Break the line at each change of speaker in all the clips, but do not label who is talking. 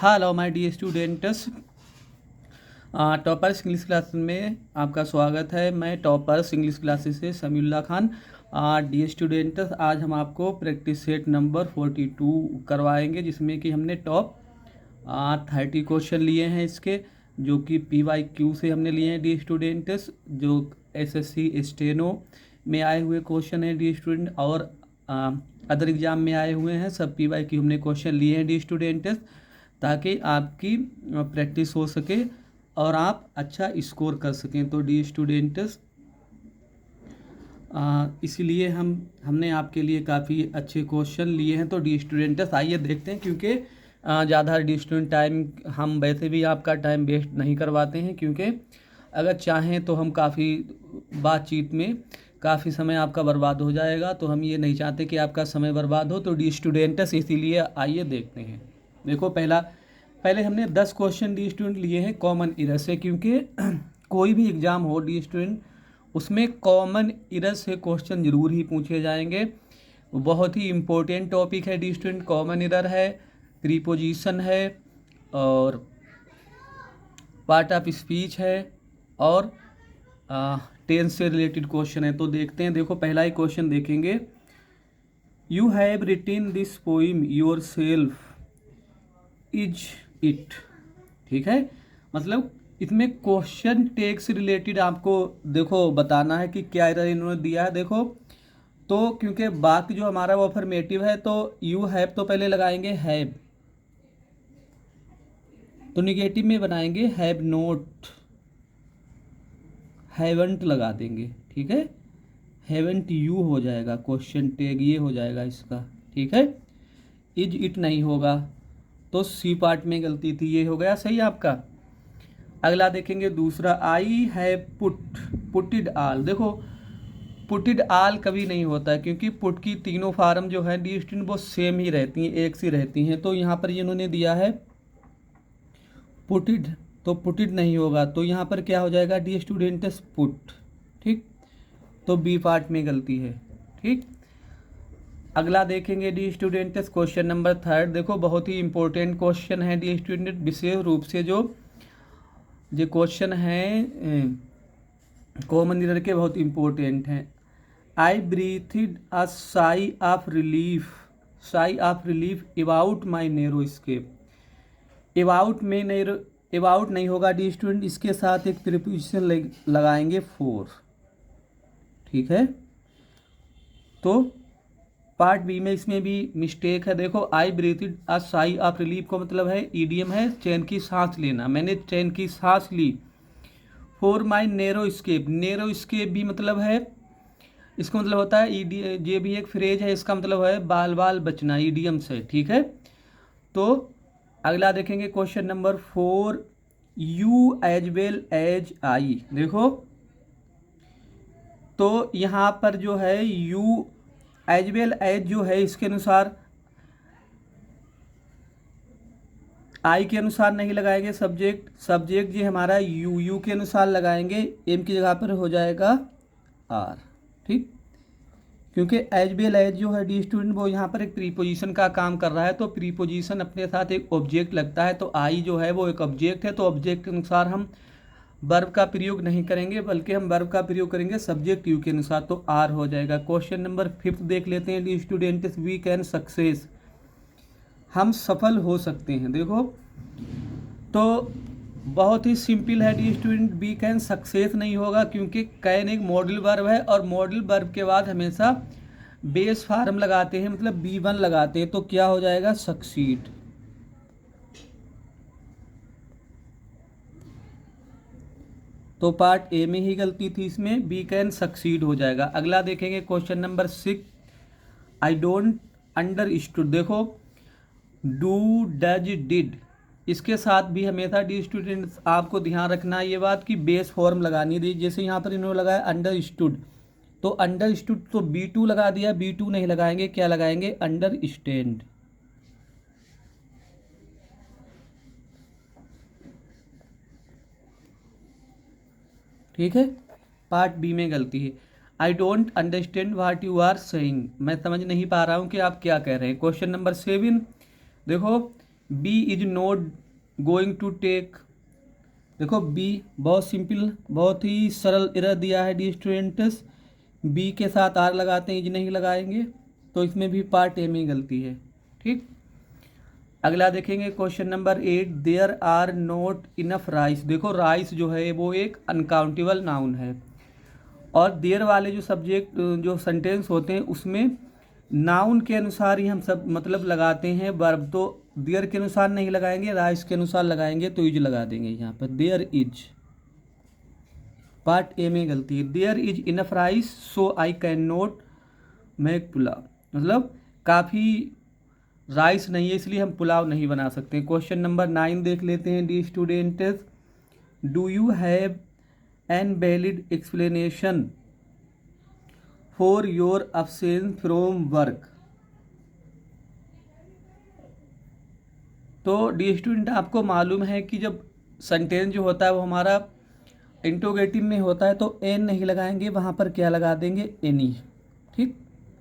Hello my dear students, toppers English class में आपका स्वागत है। मैं टॉपर्स इंग्लिश क्लासेस से समीउल्लाह खान। डियर स्टूडेंट्स, आज हम आपको प्रैक्टिस सेट नंबर 42 करवाएंगे, जिसमें कि हमने टॉप 30 क्वेश्चन लिए हैं इसके, जो कि PYQ से हमने लिए हैं डियर स्टूडेंट्स, जो SSC स्टेनो में आए हुए क्वेश्चन हैं डियर स्टूडेंट, और अदर एग्जाम में आए हुए हैं। सब PYQ हमने क्वेश्चन लिए हैं डियर स्टूडेंट्स, ताकि आपकी प्रैक्टिस हो सके और आप अच्छा स्कोर कर सकें। तो डी स्टूडेंट्स, इसीलिए हमने आपके लिए काफ़ी अच्छे क्वेश्चन लिए हैं। तो डी स्टूडेंट्स, आइए देखते हैं, क्योंकि ज़्यादा डी स्टूडेंट टाइम हम वैसे भी आपका टाइम वेस्ट नहीं करवाते हैं, क्योंकि अगर चाहें तो हम काफ़ी बातचीत में काफ़ी समय आपका बर्बाद हो जाएगा, तो हम ये नहीं चाहते कि आपका समय बर्बाद हो। तो डी स्टूडेंट्स, इसीलिए आइए देखते हैं। देखो, पहले हमने 10 क्वेश्चन डी स्टूडेंट लिए हैं कॉमन इरर से, क्योंकि कोई भी एग्ज़ाम हो डी स्टूडेंट, उसमें कॉमन इरर से क्वेश्चन जरूर ही पूछे जाएंगे। बहुत ही इम्पोर्टेंट टॉपिक है डी स्टूडेंट। कॉमन इरर है, प्रीपोजिशन है, और पार्ट ऑफ स्पीच है, और टेंस से रिलेटेड क्वेश्चन है। तो देखते हैं। देखो, पहला ही क्वेश्चन देखेंगे। You have written this poem yourself, is it. ठीक है, मतलब इसमें क्वेश्चन टेक से रिलेटेड आपको देखो बताना है कि क्या एरर इन्होंने दिया है। देखो, तो क्योंकि बाकी जो हमारा वो अफर्मेटिव है, तो यू हैव तो पहले लगाएंगे हैव, तो निगेटिव में बनाएंगे हैव नोट, हैवंट लगा देंगे। ठीक है, हैवंट यू हो जाएगा, क्वेश्चन टैग ये हो जाएगा इसका। ठीक है, इज इट नहीं होगा, तो सी पार्ट में गलती थी, ये हो गया सही आपका। अगला देखेंगे दूसरा, आई हैव पुटिड आल। देखो, पुटिड आल कभी नहीं होता है, क्योंकि पुट की तीनों फार्म जो है डी स्टूडेंट वो सेम ही रहती हैं, एक सी रहती हैं। तो यहाँ पर इन्होंने दिया है पुटिड, तो पुटिड नहीं होगा, तो यहाँ पर क्या हो जाएगा डी स्टूडेंट्स, पुट। ठीक, तो बी पार्ट में गलती है। ठीक, अगला देखेंगे डी स्टूडेंट्स, क्वेश्चन नंबर 3। देखो, बहुत ही इंपॉर्टेंट क्वेश्चन है डी स्टूडेंट, विशेष रूप से जो क्वेश्चन हैं कॉमन इरर के, बहुत इंपॉर्टेंट हैं। I breathed a sigh of relief, sigh of relief about my narrow escape. About में नैरो, अबाउट नहीं होगा डी स्टूडेंट, इसके साथ एक प्रीपोजिशन लगाएंगे फॉर। ठीक है, तो पार्ट बी में इसमें भी मिस्टेक है। देखो, आई breathed a sigh of relief को मतलब है, ईडीएम है चैन की सांस लेना, मैंने चैन की सांस ली। For my narrow escape, narrow escape भी मतलब है, इसका मतलब होता है ये भी एक फ्रेज है, इसका मतलब है बाल बाल बचना, ईडीएम से। ठीक है, तो अगला देखेंगे question number 4, you as well as I. देखो, तो यहाँ पर जो है यू एज वेल एज जो है, इसके अनुसार आई के अनुसार नहीं लगाएंगे सब्जेक्ट, सब्जेक्ट जी हमारा यू के अनुसार लगाएंगे, एम की जगह पर हो जाएगा आर। ठीक, क्योंकि एज वेल एज जो है डी स्टूडेंट वो यहाँ पर एक प्रीपोजिशन का काम कर रहा है, तो प्रीपोजिशन अपने साथ एक ऑब्जेक्ट लगता है, तो आई जो है वो एक ऑब्जेक्ट है, तो ऑब्जेक्ट के अनुसार हम वर्ब का प्रयोग नहीं करेंगे, बल्कि हम वर्ब का प्रयोग करेंगे सब्जेक्ट यू के अनुसार, तो आर हो जाएगा। क्वेश्चन नंबर 5 देख लेते हैं D students, we can success, हम सफल हो सकते हैं। देखो, तो बहुत ही सिंपल है dear student, we can success नहीं होगा, क्योंकि कैन एक मॉडल वर्ब है, और मॉडल वर्ब के बाद हमेशा बेस फार्म लगाते हैं, मतलब B1 लगाते हैं, तो क्या हो जाएगा सक्सीड। तो पार्ट ए में ही गलती थी, इसमें बी कैन सक्सीड हो जाएगा। अगला देखेंगे question number 6, I don't understood. देखो, डू डज डिड, इसके साथ भी हमेशा डी स्टूडेंट्स आपको ध्यान रखना है ये बात कि बेस फॉर्म लगानी थी। जैसे यहाँ पर इन्होंने लगाया अंडरस्टूड, तो अंडरस्टूड तो B2 लगा दिया, B2 नहीं लगाएंगे, क्या लगाएंगे अंडरस्टैंड। ठीक है, पार्ट बी में गलती है। I don't understand what you are saying, मैं समझ नहीं पा रहा हूँ कि आप क्या कह रहे हैं। क्वेश्चन नंबर 7, देखो, B is not going to take. देखो बी बहुत सिंपल, बहुत ही सरल एरर दिया है डी स्टूडेंट्स। बी के साथ आर लगाते हैं, इज नहीं लगाएंगे, तो इसमें भी पार्ट ए में गलती है। ठीक, अगला देखेंगे question number 8, there are not enough rice. देखो राइस जो है वो एक अनकाउंटेबल नाउन है, और देयर वाले जो सब्जेक्ट जो सेंटेंस होते हैं उसमें नाउन के अनुसार ही हम सब मतलब लगाते हैं वर्ब, तो देयर के अनुसार नहीं लगाएंगे, राइस के अनुसार लगाएंगे, तो इज लगा देंगे यहाँ पर। देयर इज, पार्ट ए में गलती है। There is enough rice so I can not make pulao, मतलब काफ़ी राइस नहीं है इसलिए हम पुलाव नहीं बना सकते। क्वेश्चन नंबर 9 देख लेते हैं D students. Do you have an valid explanation for your absence from work. तो डी स्टूडेंट आपको मालूम है कि जब सेंटेंस जो होता है वो हमारा इंट्रोगेटिव में होता है तो एन नहीं लगाएंगे, वहाँ पर क्या लगा देंगे, एनी। ठीक,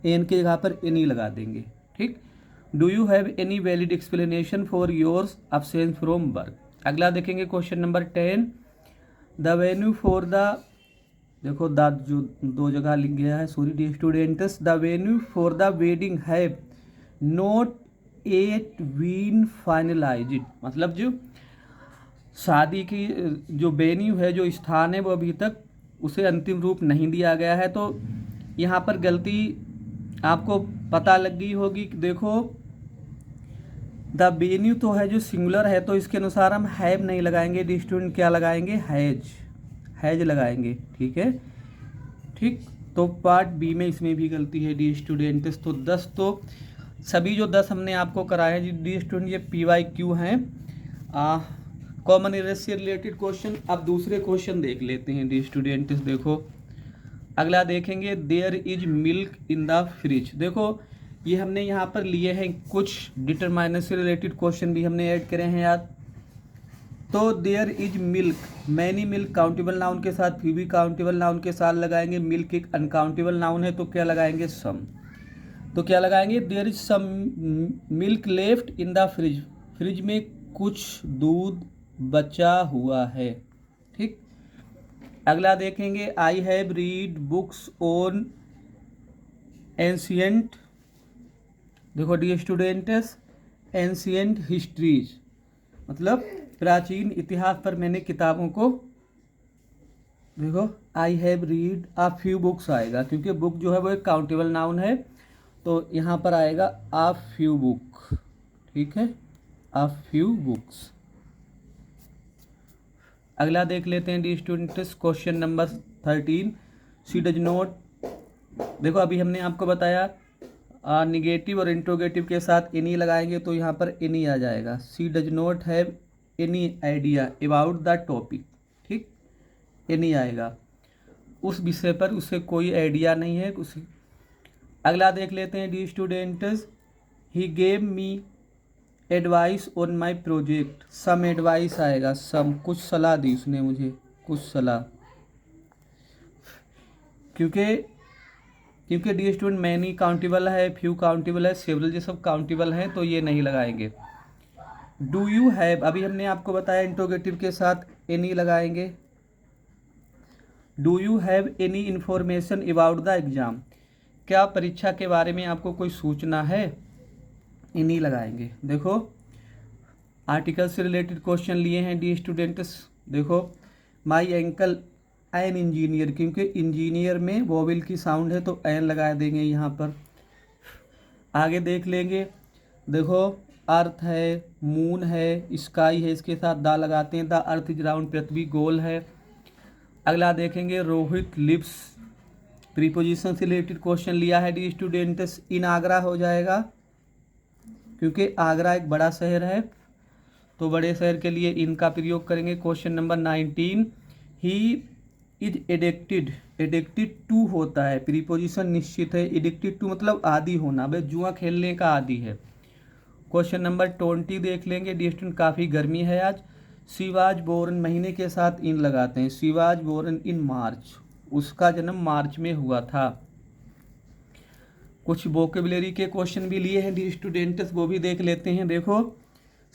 एन की जगह पर एनी लगा देंगे। ठीक, do you have any valid explanation for yours absence from work. अगला देखेंगे question number 10, the venue for the, देखो द जो दो जगह लिख गया है, sorry dear students, the venue for the wedding have not at been finalised, मतलब जो शादी की जो वेन्यू है, जो स्थान है, वो अभी तक उसे अंतिम रूप नहीं दिया गया है। तो यहाँ पर गलती आपको पता लग गई होगी कि देखो द वेन्यू तो है जो सिंगुलर है, तो इसके अनुसार हम हैव नहीं लगाएंगे डी स्टूडेंट, क्या लगाएंगे, हैज, हैज लगाएंगे। ठीक है, ठीक, तो पार्ट बी में इसमें भी गलती है डी स्टूडेंट्स। तो 10, तो सभी जो 10 हमने आपको कराए हैं डी स्टूडेंट, ये PYQ हैं, कॉमन एरर से रिलेटेड क्वेश्चन। अब दूसरे क्वेश्चन देख लेते हैं डी स्टूडेंट्स। देखो अगला देखेंगे, there is milk in the fridge. देखो ये हमने यहाँ पर लिए हैं कुछ डिटरमाइनर से रिलेटेड क्वेश्चन भी हमने ऐड करे हैं यार। तो there is milk, many milk countable noun के साथ, फिर भी काउंटेबल नाउन के साथ लगाएंगे। मिल्क एक अनकाउंटेबल नाउन है, तो क्या लगाएंगे, सम, तो क्या लगाएंगे, there is some milk left in the fridge, fridge में कुछ दूध बचा हुआ है। ठीक, अगला देखेंगे, I have read books on ancient, देखो डी स्टूडेंट्स, एंशियंट हिस्ट्रीज, मतलब प्राचीन इतिहास पर मैंने किताबों को, देखो I have read a few books आएगा, क्योंकि बुक जो है वो एक काउंटेबल नाउन है, तो यहाँ पर आएगा अ फ्यू बुक। ठीक है, अ फ्यू बुक्स। अगला देख लेते हैं D students, question number 13, she does not. देखो अभी हमने आपको बताया निगेटिव और इंट्रोगेटिव के साथ एनी लगाएंगे, तो यहाँ पर एनी आ जाएगा। She does not have any idea about the topic. ठीक, एनी आएगा, उस विषय पर उसे कोई आइडिया नहीं है उसे। अगला देख लेते हैं D students, he gave me advice on my project, some advice आएगा, सम, कुछ सलाह दी उसने मुझे, कुछ सलाह, क्योंकि डी स्टूडेंट मैनी काउंटेबल है, फ्यू काउंटेबल है, सेवरल ये सब काउंटेबल हैं, तो ये नहीं लगाएंगे। डू यू हैव, अभी हमने आपको बताया इंट्रोगेटिव के साथ एनी लगाएंगे। Do you have any information about the exam, क्या परीक्षा के बारे में आपको कोई सूचना है, एनी लगाएंगे। देखो आर्टिकल से रिलेटेड क्वेश्चन लिए हैं डी स्टूडेंट्स। देखो माई एंकल एन इंजीनियर, क्योंकि इंजीनियर में वोवेल की साउंड है तो एन लगा देंगे यहाँ पर। आगे देख लेंगे, देखो अर्थ है, मून है, स्काई है, इसके साथ दा लगाते हैं, द अर्थ इज राउंड, पृथ्वी गोल है। अगला देखेंगे, रोहित लिव्स, प्रीपोजिशन से रिलेटेड क्वेश्चन लिया है डी स्टूडेंट्स, इन आगरा हो जाएगा, क्योंकि आगरा एक बड़ा शहर है, तो बड़े शहर के लिए इनका प्रयोग करेंगे। Question number 19, he is addicted, addicted to होता है, प्रीपोजिशन निश्चित है, एडिक्टेड टू मतलब आदी होना, भाई जुआ खेलने का आदी है। क्वेश्चन नंबर 20 देख लेंगे डी स्टूडेंट, काफ़ी गर्मी है आज। शी वाज बोर्न, महीने के साथ इन लगाते हैं, शी वाज बोर्न इन मार्च, उसका जन्म मार्च में हुआ था। कुछ वोकेबुलरी के क्वेश्चन भी लिए हैं डी स्टूडेंट्स, वो भी देख लेते हैं। देखो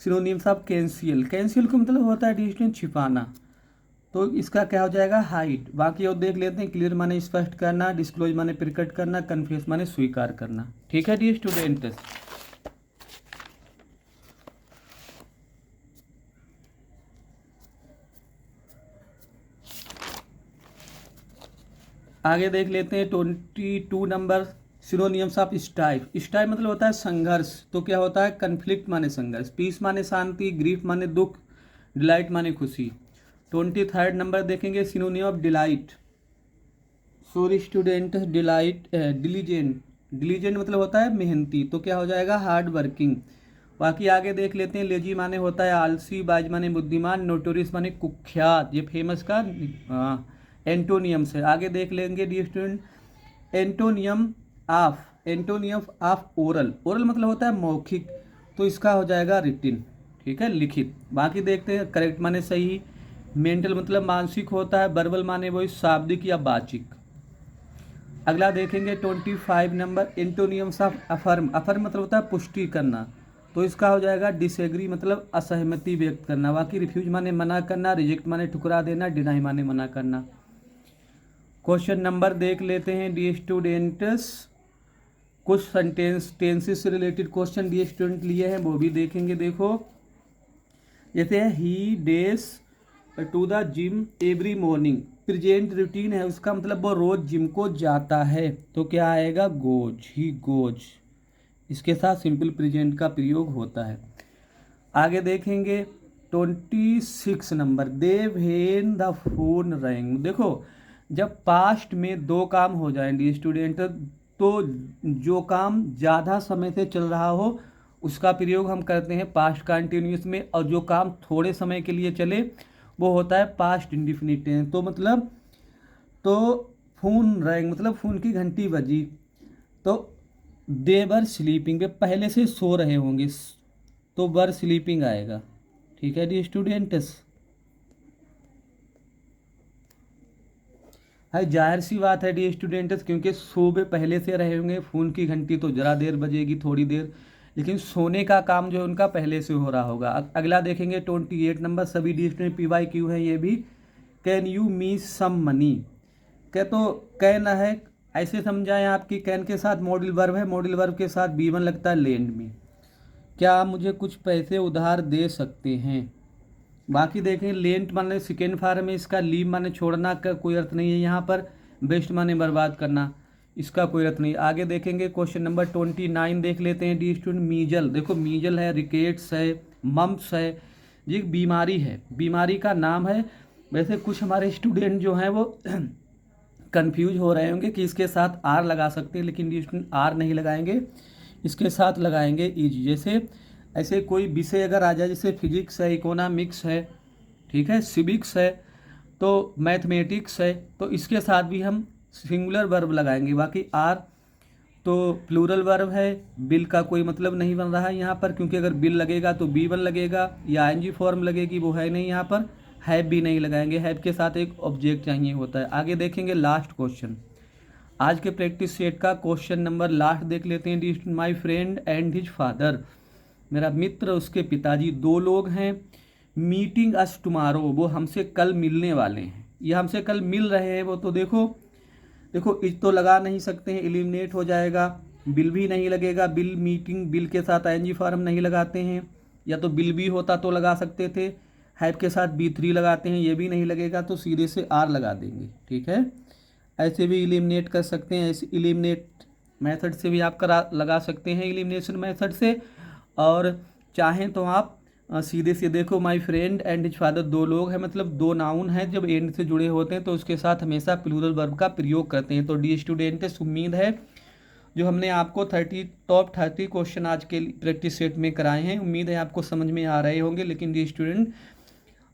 सिनोनिम्स ऑफ कैंसिल, कैंसिल का मतलब होता है डी स्टूडेंट छिपाना, तो इसका क्या हो जाएगा हाइड। बाकी और देख लेते हैं, क्लियर माने स्पष्ट करना, डिस्क्लोज माने प्रकट करना, कन्फेस माने स्वीकार करना। ठीक है डी स्टूडेंट। आगे देख लेते हैं 22 number, synonyms of strife. Strife मतलब होता है संघर्ष, तो क्या होता है कन्फ्लिक्ट माने संघर्ष, पीस माने शांति, ग्रीफ माने दुख, डिलाइट माने खुशी। 23 नंबर देखेंगे, synonym of delight, sorry student, delight diligent, diligent मतलब होता है मेहनती, तो क्या हो जाएगा हार्ड वर्किंग। बाकी आगे देख लेते हैं, लेजी माने होता है आलसी, बाज माने बुद्धिमान, नोटोरियस माने कुख्यात, ये फेमस का एंटोनियम से। आगे देख लेंगे dear student, antonym of oral, oral मतलब होता है मौखिक, तो इसका हो जाएगा रिटिन, ठीक है लिखित। बाकी देखते हैं, करेक्ट माने सही, मेंटल मतलब मानसिक होता है, वर्बल माने वही शाब्दिक या वाचिक। अगला देखेंगे 25 नंबर, एंटोनियम्स ऑफ अफर्म, अफर्म मतलब होता है पुष्टि करना, तो इसका हो जाएगा डिसएग्री मतलब असहमति व्यक्त करना। बाकी रिफ्यूज माने मना करना, रिजेक्ट माने ठुकरा देना, डिनाई माने मना करना। क्वेश्चन नंबर देख लेते हैं डी स्टूडेंट्स, कुछ सेंटेंस टेंसेस से रिलेटेड क्वेश्चन डी स्टूडेंट लिए हैं, वो भी देखेंगे। देखो जैसे ही days to the gym every morning, present routine है, उसका मतलब वो रोज जिम को जाता है, तो क्या आएगा गोज, ही गोज, इसके साथ सिंपल प्रेजेंट का प्रयोग होता है। आगे देखेंगे 26 number, they when the phone wrong. देखो जब पास्ट में दो काम हो जाएंगे स्टूडेंट, तो जो काम ज़्यादा समय से चल रहा हो उसका प्रयोग हम करते हैं पास्ट कंटिन्यूस में, और जो काम थोड़े समय के लिए चले वो होता है पास्ट इंडिफिनिट टेंस। तो फोन रैंग मतलब फोन की घंटी बजी, तो दे वर स्लीपिंग, वे पहले से सो रहे होंगे, तो वर स्लीपिंग आएगा। ठीक है डी स्टूडेंट्स, है जाहिर सी बात है डी स्टूडेंट्स, क्योंकि सो वे पहले से रहे होंगे, फ़ोन की घंटी तो ज़रा देर बजेगी थोड़ी देर, लेकिन सोने का काम जो है उनका पहले से हो रहा होगा। अगला देखेंगे 28 नंबर, सभी डी स्टूडेंट PYQ है ये भी, can you me some money, क्या तो कैन है, ऐसे समझाएं आपकी कैन के साथ मॉडल वर्ब है, मॉडल वर्ब के साथ B1 लगता है लेंड में, क्या आप मुझे कुछ पैसे उधार दे सकते हैं। बाकी देखें लेंट माने सेकेंड फॉर्म है इसका, लीव माने छोड़ना का कोई अर्थ नहीं है यहाँ पर, बेस्ट माने बर्बाद करना, इसका कोई अर्थ नहीं। आगे देखेंगे क्वेश्चन नंबर 29 देख लेते हैं डी स्टूडेंट, मीजल। देखो मीजल है, रिकेट्स है, मम्प्स है, ये बीमारी है, बीमारी का नाम है। वैसे कुछ हमारे स्टूडेंट जो हैं वो कंफ्यूज हो रहे होंगे कि इसके साथ आर लगा सकते हैं, लेकिन डी स्टूडेंट आर नहीं लगाएंगे, इसके साथ लगाएंगे इज। जैसे ऐसे कोई विषय अगर आ जाए, जैसे फिजिक्स है, इकोनॉमिक्स है, ठीक है, सिविक्स है, तो मैथमेटिक्स है, तो इसके साथ भी हम सिंगुलर वर्ब लगाएंगे। बाकी आर तो प्लूरल वर्ब है, बिल का कोई मतलब नहीं बन रहा है यहाँ पर, क्योंकि अगर बिल लगेगा तो B1 लगेगा या ING फॉर्म लगेगी, वो है नहीं यहाँ पर, हैव भी नहीं लगाएंगे, हैव के साथ एक ऑब्जेक्ट चाहिए होता है। आगे देखेंगे लास्ट क्वेश्चन आज के प्रैक्टिस सेट का, क्वेश्चन नंबर लास्ट देख लेते हैं dear student, my friend and his father, मेरा मित्र उसके पिताजी, दो लोग हैं, मीटिंग अस टुमारो, वो हमसे कल मिलने वाले हैं, ये हमसे कल मिल रहे हैं वो, तो देखो इज तो लगा नहीं सकते हैं, एलिमिनेट हो जाएगा, बिल भी नहीं लगेगा, बिल मीटिंग, बिल के साथ ING फॉर्म नहीं लगाते हैं, या तो बिल भी होता तो लगा सकते थे, हैव के साथ B3 लगाते हैं, ये भी नहीं लगेगा, तो सीधे से आर लगा देंगे। ठीक है, ऐसे भी एलिमिनेट कर सकते हैं, ऐसे एलिमिनेट मेथड से भी आप लगा सकते हैं, एलिमिनेशन मेथड से, और चाहें तो आप सीधे से देखो, my friend and his father, दो लोग हैं मतलब दो नाउन हैं, जब एंड से जुड़े होते हैं तो उसके साथ हमेशा प्लूरल वर्ब का प्रयोग करते हैं। तो डी स्टूडेंट्स, उम्मीद है जो हमने आपको टॉप 30 क्वेश्चन आज के प्रैक्टिस सेट में कराए हैं, उम्मीद है आपको समझ में आ रहे होंगे। लेकिन डी स्टूडेंट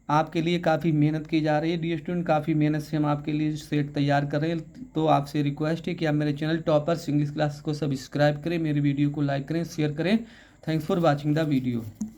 आपके लिए काफ़ी मेहनत की जा रही है, डी स्टूडेंट काफ़ी मेहनत से हम आपके लिए सेट तैयार कर रहे हैं, तो आपसे रिक्वेस्ट है कि आप मेरे चैनल टॉपर्स इंग्लिश क्लास को सब्सक्राइब करें, मेरी वीडियो को लाइक करें, शेयर करें। Thanks for watching the video.